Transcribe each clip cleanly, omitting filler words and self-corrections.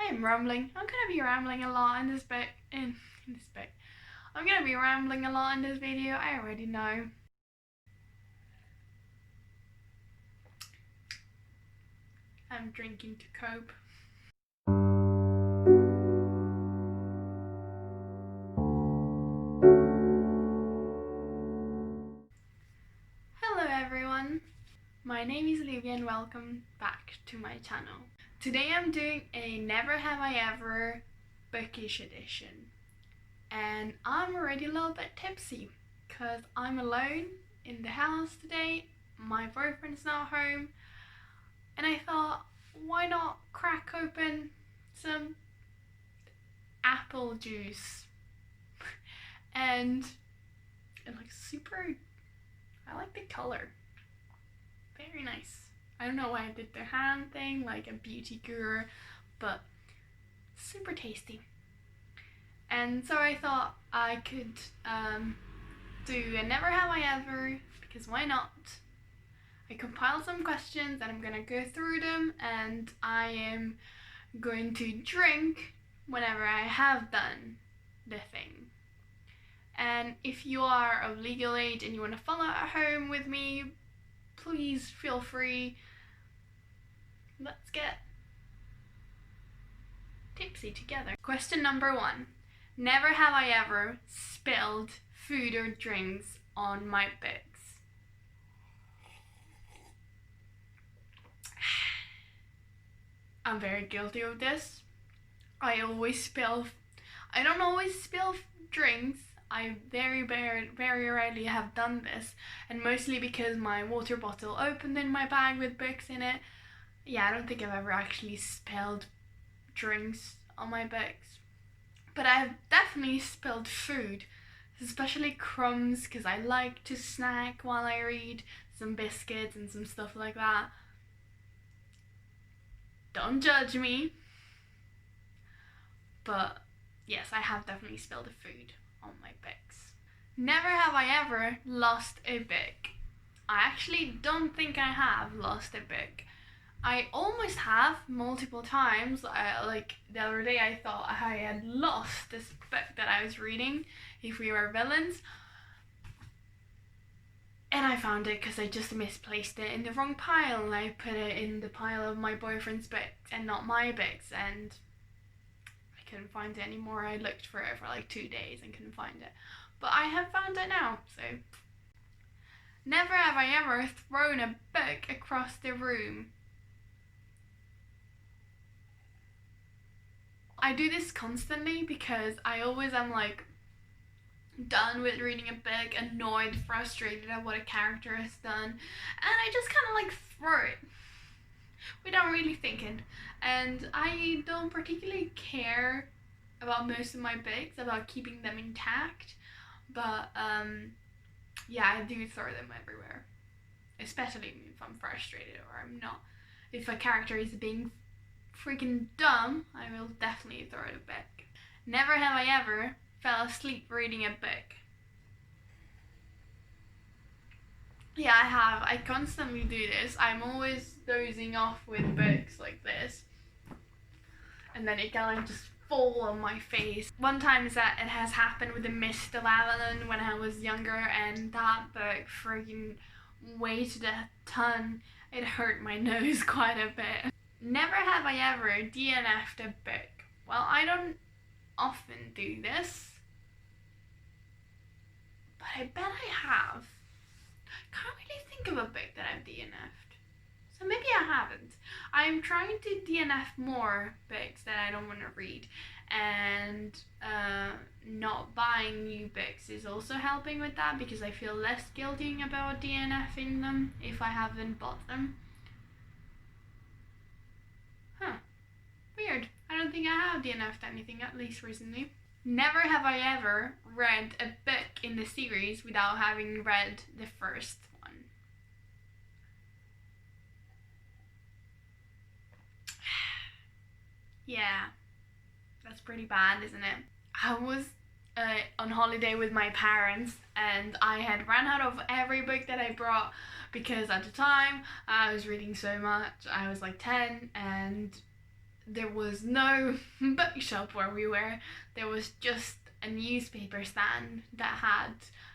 I'm rambling. I'm gonna be rambling a lot in this book. I'm gonna be rambling a lot in this video. I already know. I'm drinking to cope. Hello everyone, my name is Olivia and welcome back to my channel. Today I'm doing a Never Have I Ever bookish edition, and I'm already a little bit tipsy because I'm alone in the house today. My boyfriend's not home, and I thought, why not crack open some apple juice? And it looks super, I like the color, very nice. I don't know why I did the hand thing like a beauty guru, but super tasty. And so I thought I could do a Never Have I Ever, because why not? I compiled some questions and I'm gonna go through them, and I am going to drink whenever I have done the thing. And if you are of legal age and you want to follow at home with me, please feel free. Let's get tipsy together. Question number 1. Never have I ever spilled food or drinks on my books. I'm very guilty of this. I don't always spill drinks. I very rarely have done this, and mostly because my water bottle opened in my bag with books in it. Yeah, I don't think I've ever actually spilled drinks on my books, but I've definitely spilled food, especially crumbs, because I like to snack while I read, some biscuits and some stuff like that. Don't judge me, but yes, I have definitely spilled the food on my books. Never have I ever lost a book. I actually don't think I have lost a book. I almost have multiple times. Like the other day I thought I had lost this book that I was reading, If We Were Villains, and I found it because I just misplaced it in the wrong pile, and I put it in the pile of my boyfriend's books and not my books, and I couldn't find it anymore. I looked for it for like 2 days and couldn't find it, but I have found it now. So never have I ever thrown a book across the room. I do this constantly because I always am like done with reading a book, annoyed, frustrated at what a character has done, and I just kind of like throw it without really thinking. And I don't particularly care about most of my books, about keeping them intact, but yeah, I do throw them everywhere, especially if I'm frustrated or I'm not. If a character is being freaking dumb, I will definitely throw it back. Never have I ever fell asleep reading a book. Yeah, I have. I constantly do this. I'm always dozing off with books like this, and then it kind of just fall on my face. One time is that it has happened with the Mist of Avalon when I was younger, and that book freaking weighed a ton. It hurt my nose quite a bit. Never have I ever DNF'd a book. Well, I don't often do this, but I bet I have. Can't really think of a book that I've DNF'd, so maybe I haven't. I'm trying to DNF more books that I don't want to read, and not buying new books is also helping with that, because I feel less guilty about DNFing them if I haven't bought them. Weird. I don't think I have DNF'd anything, at least recently. Never have I ever read a book in the series without having read the first one. Yeah, that's pretty bad, isn't it? I was on holiday with my parents, and I had run out of every book that I brought, because at the time I was reading so much. I was like 10, and there was no bookshop where we were. There was just a newspaper stand that had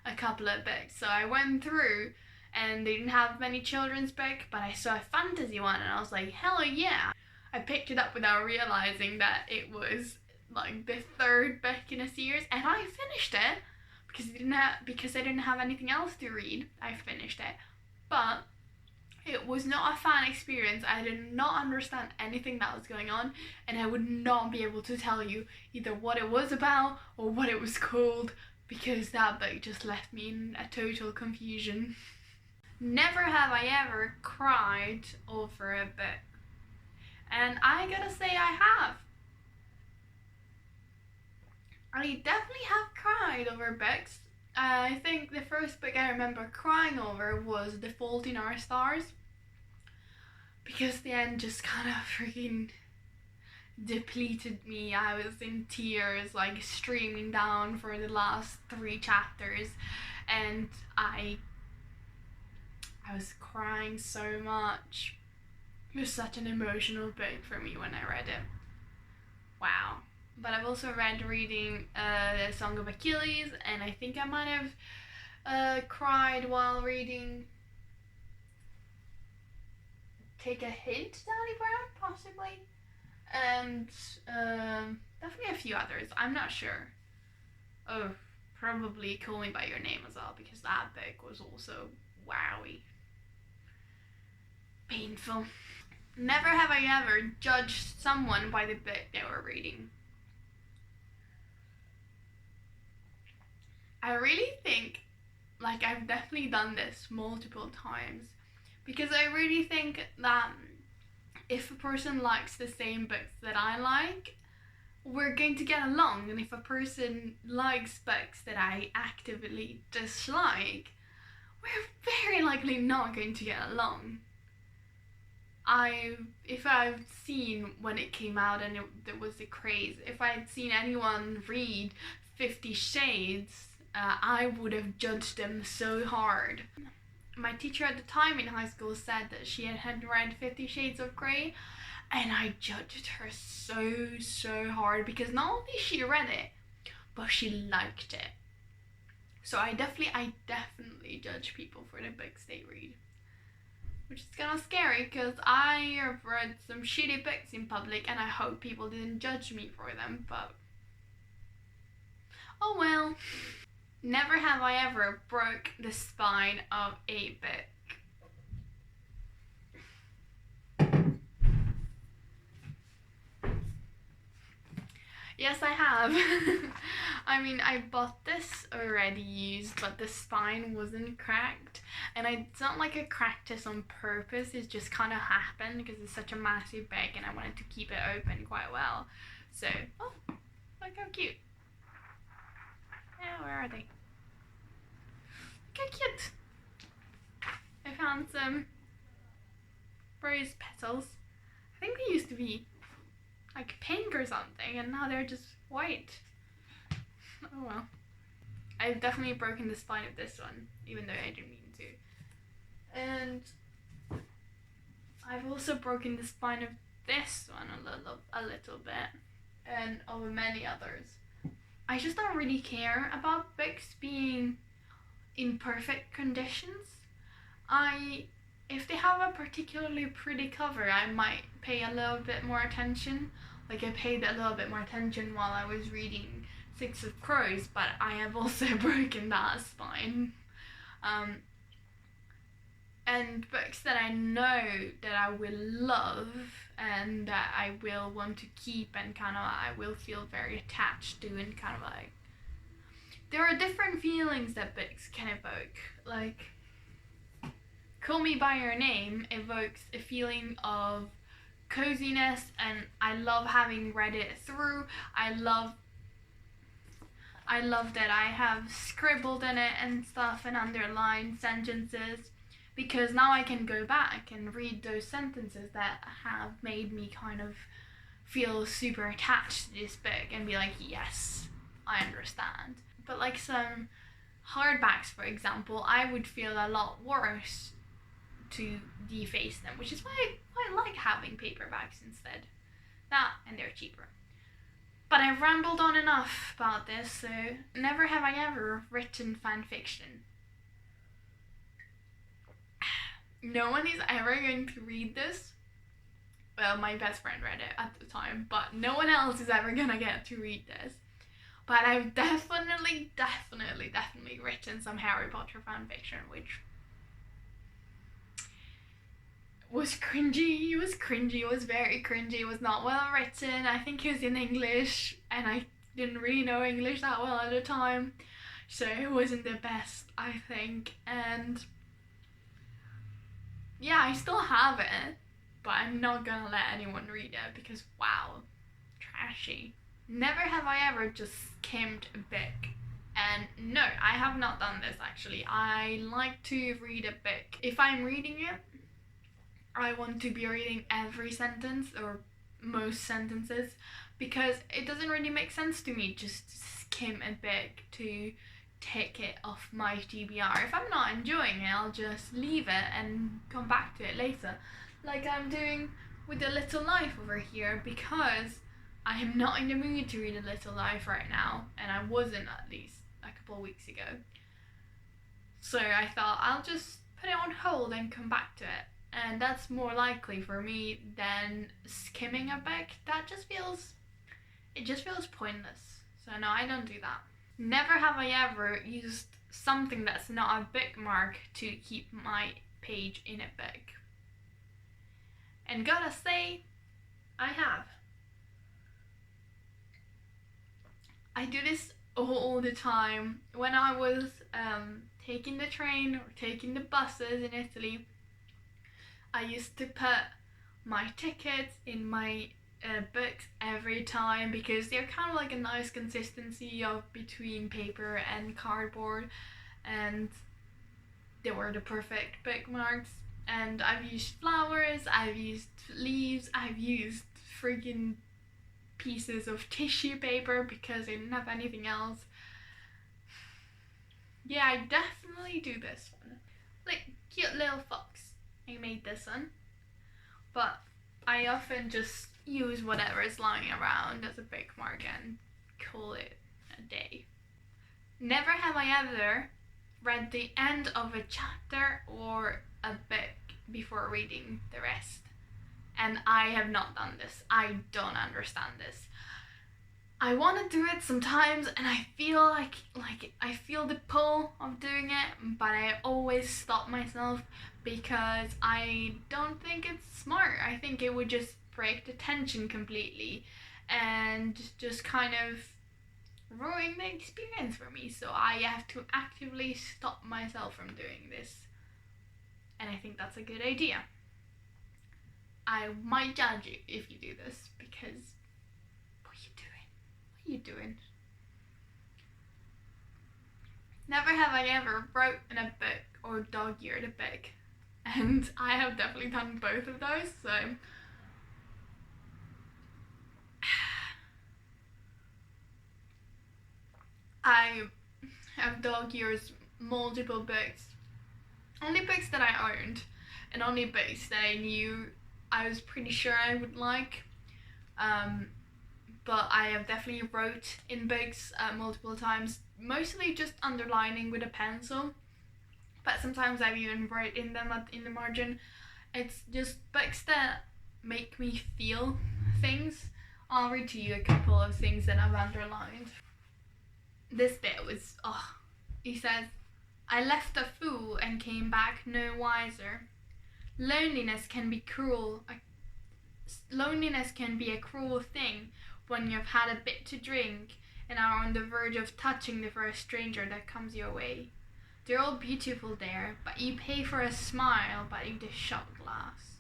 a couple of books. So I went through and they didn't have many children's books, but I saw a fantasy one and I was like, hell yeah. I picked it up without realizing that it was like the third book in a series, and I finished it because I didn't have anything else to read. I finished it, but it was not a fun experience. I did not understand anything that was going on, and I would not be able to tell you either what it was about or what it was called, because that book just left me in a total confusion. Never have I ever cried over a book, and I gotta say I have. I definitely have cried over books. I think the first book I remember crying over was The Fault in Our Stars, because the end just kind of freaking depleted me. I was in tears, like streaming down for the last 3 chapters, and I was crying so much. It was such an emotional book for me when I read it. Wow. But I've also reading The Song of Achilles, and I think I might have cried while reading Take a Hint, Danny Brown, possibly, and definitely a few others. I'm not sure. Oh, probably Call Me by Your Name as well, because that book was also wowie painful. Never have I ever judged someone by the book they were reading. I really think, like, I've definitely done this multiple times, because I really think that if a person likes the same books that I like, we're going to get along, and if a person likes books that I actively dislike, we're very likely not going to get along. If I've seen when it came out and there was a craze, if I'd seen anyone read 50 Shades, I would have judged them so hard. My teacher at the time in high school said that she had read 50 Shades of Grey, and I judged her so hard, because not only she read it, but she liked it. So I definitely judge people for the books they read, which is kind of scary, because I have read some shitty books in public and I hope people didn't judge me for them, but oh well. Never have I ever broke the spine of a book. Yes, I have. I mean, I bought this already used, but the spine wasn't cracked. And it's not like I cracked this on purpose, it just kind of happened because it's such a massive book and I wanted to keep it open quite well. So, oh, look how cute. Yeah, where are they? Look how cute. I found some rose petals. I think they used to be like pink or something, and now they're just white. Oh well. I've definitely broken the spine of this one, even though I didn't mean to. And I've also broken the spine of this one a little bit, and of many others. I just don't really care about books being in perfect conditions. If they have a particularly pretty cover, I might pay a little bit more attention. Like I paid a little bit more attention while I was reading Six of Crows, but I have also broken that spine. And books that I know that I will love and that I will want to keep and kind of I will feel very attached to, and kind of like, there are different feelings that books can evoke. Like Call Me by Your Name evokes a feeling of coziness, and I love having read it through. I love that I have scribbled in it and stuff and underlined sentences, because now I can go back and read those sentences that have made me kind of feel super attached to this book and be like, yes, I understand. But like some hardbacks, for example, I would feel a lot worse to deface them, which is why I like having paperbacks instead. that, and they're cheaper. But I've rambled on enough about this, so never have I ever written fan fiction. No one is ever going to read this. Well, my best friend read it at the time, but no one else is ever gonna get to read this. But I've definitely written some Harry Potter fan fiction, which was cringy. It was very cringy. It was not well written. I think it was in English, and I didn't really know English that well at the time, so it wasn't the best, I think. And yeah, I still have it, but I'm not gonna let anyone read it because wow, trashy. Never have I ever just skimmed a book. And no, I have not done this actually. I like to read a book. If I'm reading it, I want to be reading every sentence or most sentences, because it doesn't really make sense to me just to skim a book to take it off my TBR. If I'm not enjoying it, I'll just leave it and come back to it later, like I'm doing with A Little Life over here, because I am not in the mood to read A Little Life right now, and I wasn't at least a couple of weeks ago. So I thought I'll just put it on hold and come back to it. And that's more likely for me than skimming a book. It just feels pointless. So no, I don't do that. Never have I ever used something that's not a bookmark to keep my page in a book. And gotta say, I have. I do this all the time. When I was taking the train or taking the buses in Italy, I used to put my tickets in my books every time, because they're kind of like a nice consistency of between paper and cardboard, and they were the perfect bookmarks. And I've used flowers, I've used leaves, I've used freaking pieces of tissue paper because I didn't have anything else. Yeah, I definitely do this one. Like, cute little fox. I made this one, but I often just use whatever is lying around as a bookmark and call it a day. Never have I ever read the end of a chapter or a book before reading the rest, and I have not done this. I don't understand this. I want to do it sometimes, and I feel like I feel the pull of doing it, but I always stop myself because I don't think it's smart. I think it would just break the tension completely and just kind of ruin the experience for me. So I have to actively stop myself from doing this, and I think that's a good idea. I might judge you if you do this, because what are you doing? Never have I ever wrote in a book or dog-eared a book, and I have definitely done both of those, so I have dog-eared multiple books. Only books that I owned, and only books that I knew I was pretty sure I would like. But I have definitely wrote in books multiple times, mostly just underlining with a pencil, but sometimes I've even wrote in them in the margin. It's just books that make me feel things. I'll read to you a couple of things that I've underlined. This bit was, he says, I left a fool and came back no wiser. Loneliness can be cruel. Loneliness can be a cruel thing when you've had a bit to drink and are on the verge of touching the first stranger that comes your way. They're all beautiful there, but you pay for a smile by the shot glass.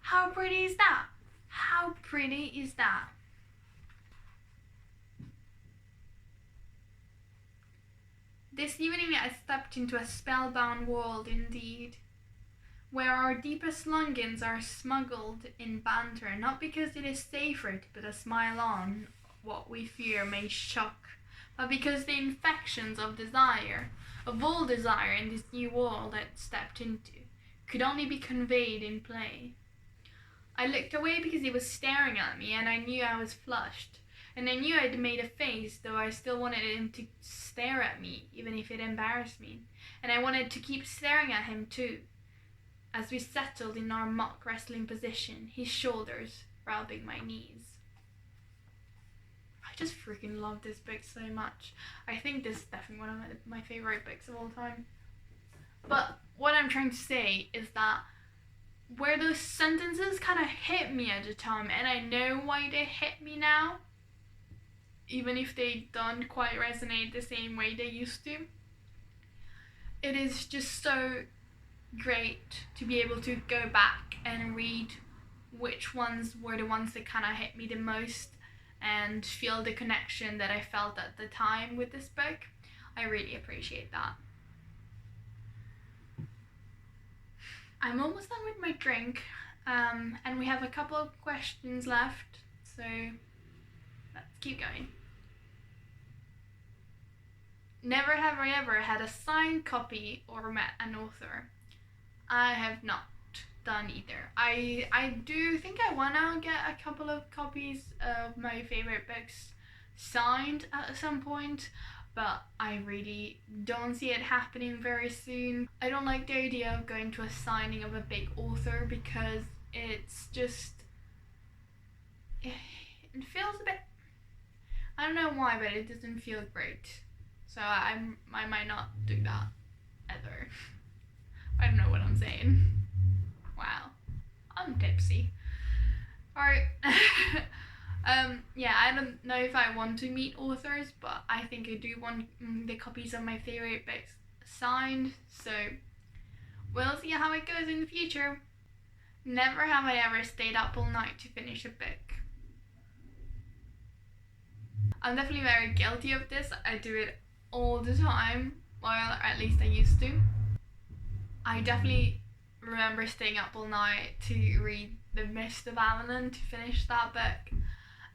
How pretty is that? How pretty is that? This evening I stepped into a spellbound world indeed, where our deepest longings are smuggled in banter, not because it is safer to put a smile on what we fear may shock, but because the infections of desire, of all desire in this new world I stepped into, could only be conveyed in play. I looked away because he was staring at me and I knew I was flushed. And I knew I'd made a face, though I still wanted him to stare at me, even if it embarrassed me. And I wanted to keep staring at him too. As we settled in our mock wrestling position, his shoulders rubbing my knees. I just freaking love this book so much. I think this is definitely one of my favorite books of all time. But what I'm trying to say is that where those sentences kind of hit me at the time, and I know why they hit me now, even if they don't quite resonate the same way they used to, it is just so great to be able to go back and read which ones were the ones that kind of hit me the most and feel the connection that I felt at the time with this book. I really appreciate that. I'm almost done with my drink, and we have a couple of questions left, so let's keep going. Never have I ever had a signed copy or met an author. I have not done either. I do think I want to get a couple of copies of my favorite books signed at some point, but I really don't see it happening very soon. I don't like the idea of going to a signing of a big author because it's just, it feels a bit, I don't know why, but it doesn't feel great. So I might not do that ever. I don't know what I'm saying. Wow, I'm tipsy. Alright. Yeah, I don't know if I want to meet authors, but I think I do want the copies of my favorite books signed, so we'll see how it goes in the future. Never have I ever stayed up all night to finish a book. I'm definitely very guilty of this. I do it all the time, well, at least I used to. I definitely remember staying up all night to read The Mist of Avalon, to finish that book.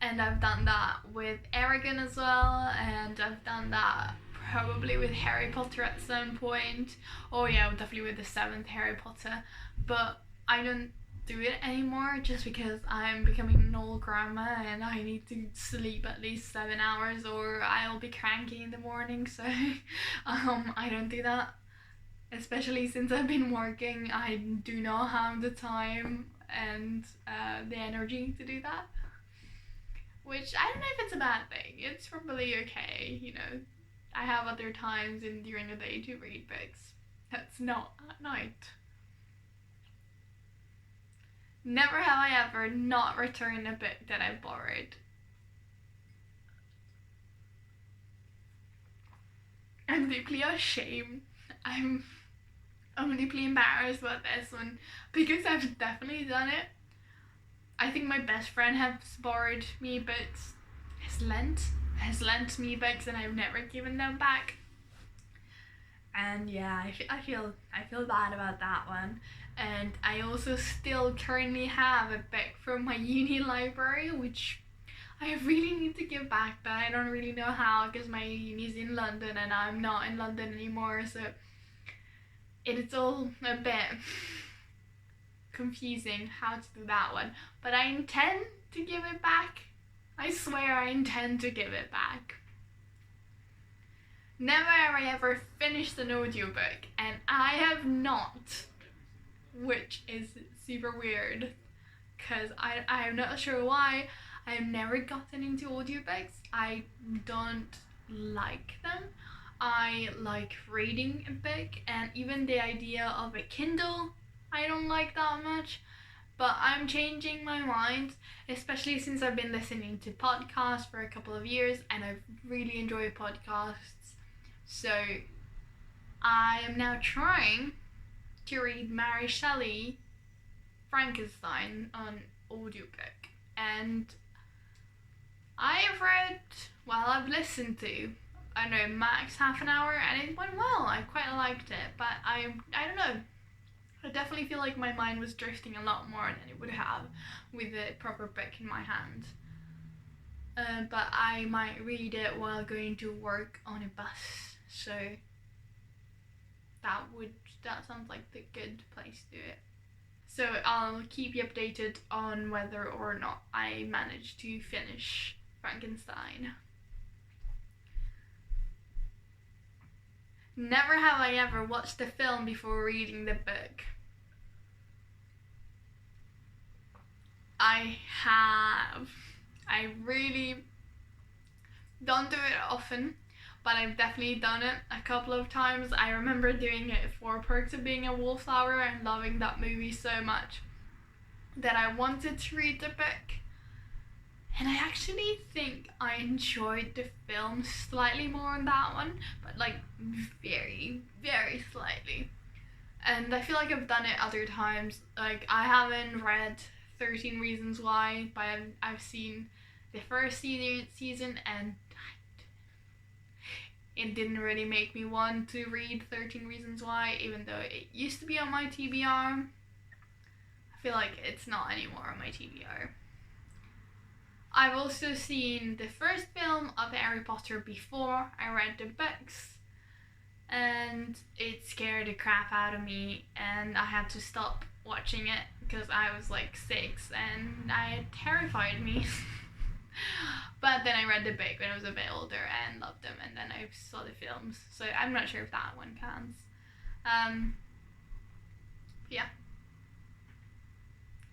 And I've done that with Eragon as well, and I've done that probably with Harry Potter at some point. Oh yeah, definitely with the 7th Harry Potter. But I don't do it anymore just because I'm becoming an old grandma and I need to sleep at least 7 hours or I'll be cranky in the morning, so I don't do that. Especially since I've been working, I do not have the time and the energy to do that. Which, I don't know if it's a bad thing. It's probably okay, you know. I have other times during the day to read books. That's not at night. Never have I ever not returned a book that I borrowed. I'm deeply ashamed. I'm deeply embarrassed about this one because I've definitely done it. I think my best friend has borrowed me books, has lent me books, and I've never given them back. And yeah, I feel bad about that one. And I also still currently have a book from my uni library, which I really need to give back, but I don't really know how because my uni's in London and I'm not in London anymore, so it's all a bit confusing how to do that one. But I intend to give it back. I swear I intend to give it back. Never have I ever finished an audiobook, and I have not, which is super weird because I'm not sure why. I've never gotten into audiobooks. I don't like them. I like reading a book, and even the idea of a Kindle I don't like that much, but I'm changing my mind, especially since I've been listening to podcasts for a couple of years and I really enjoy podcasts. So I am now trying to read Mary Shelley Frankenstein on audiobook, and I've listened to, I don't know, max half an hour, and it went well. I quite liked it, but I don't know. I definitely feel like my mind was drifting a lot more than it would have with a proper book in my hand. But I might read it while going to work on a bus, so that sounds like the good place to do it. So I'll keep you updated on whether or not I manage to finish Frankenstein. Never have I ever watched the film before reading the book. I have. I really don't do it often, but I've definitely done it a couple of times. I remember doing it for Perks of Being a Wallflower and loving that movie so much that I wanted to read the book. And I actually think I enjoyed the film slightly more on that one, but like very, very slightly. And I feel like I've done it other times. Like I haven't read 13 Reasons Why, but I've seen the first season and it didn't really make me want to read 13 Reasons Why, even though it used to be on my TBR. I feel like it's not anymore on my TBR. I've also seen the first film of Harry Potter before I read the books, and it scared the crap out of me, and I had to stop watching it because I was like 6 and it terrified me. But then I read the book when I was a bit older and loved them, and then I saw the films, so I'm not sure if that one counts. Yeah.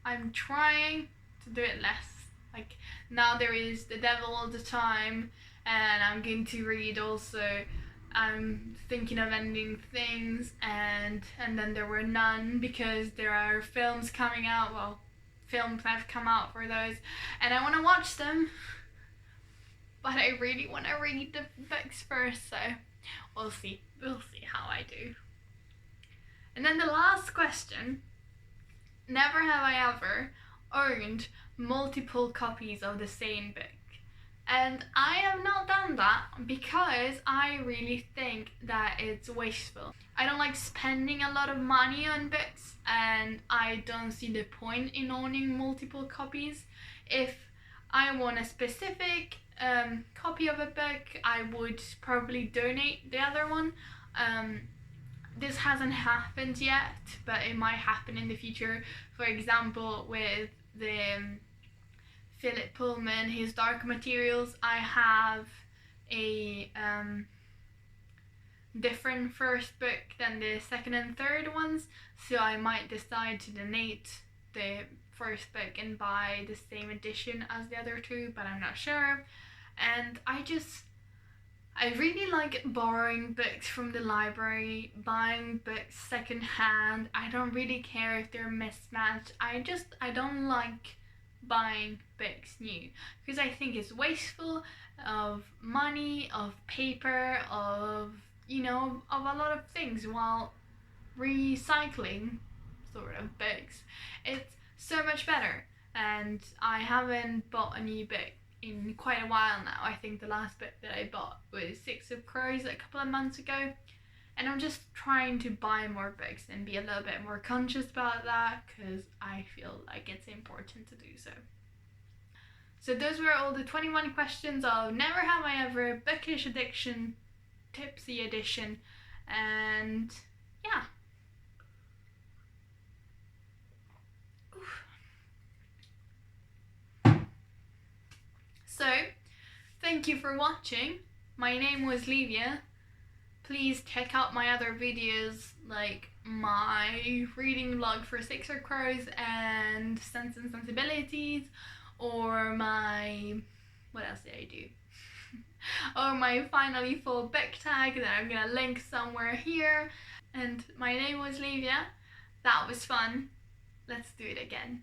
I'm trying to do it less. Like now there is The Devil All the Time, and I'm going to read also I'm thinking of ending things, and then there were none because there are films coming out. Well, films have come out for those, and I want to watch them, but I really want to read the books first. So we'll see how I do. And then the last question: never have I ever owned multiple copies of the same book. And I have not done that because I really think that it's wasteful. I don't like spending a lot of money on books, and I don't see the point in owning multiple copies. If I want a specific copy of a book, I would probably donate the other one. This hasn't happened yet, but it might happen in the future. For example, with the Philip Pullman, his Dark Materials, I have a different first book than the second and third ones, so I might decide to donate the first book and buy the same edition as the other two, but I'm not sure. And I really like borrowing books from the library, buying books secondhand. I don't really care if they're mismatched. I don't like buying books new because I think it's wasteful of money, of paper, of a lot of things, while recycling sort of books, it's so much better. And I haven't bought a new book in quite a while now. I think the last book that I bought was Six of Crows a couple of months ago, and I'm just trying to buy more books and be a little bit more conscious about that because I feel like it's important to do so. So those were all the 21 questions of Never Have I Ever, Bookish Addiction, Tipsy Edition, and yeah. So, thank you for watching. My name was Livia. Please check out my other videos, like my reading vlog for Six of Crows and Sense and Sensibilities, or my, what else did I do? Or my finally full book tag that I'm gonna link somewhere here. And my name was Livia. That was fun. Let's do it again.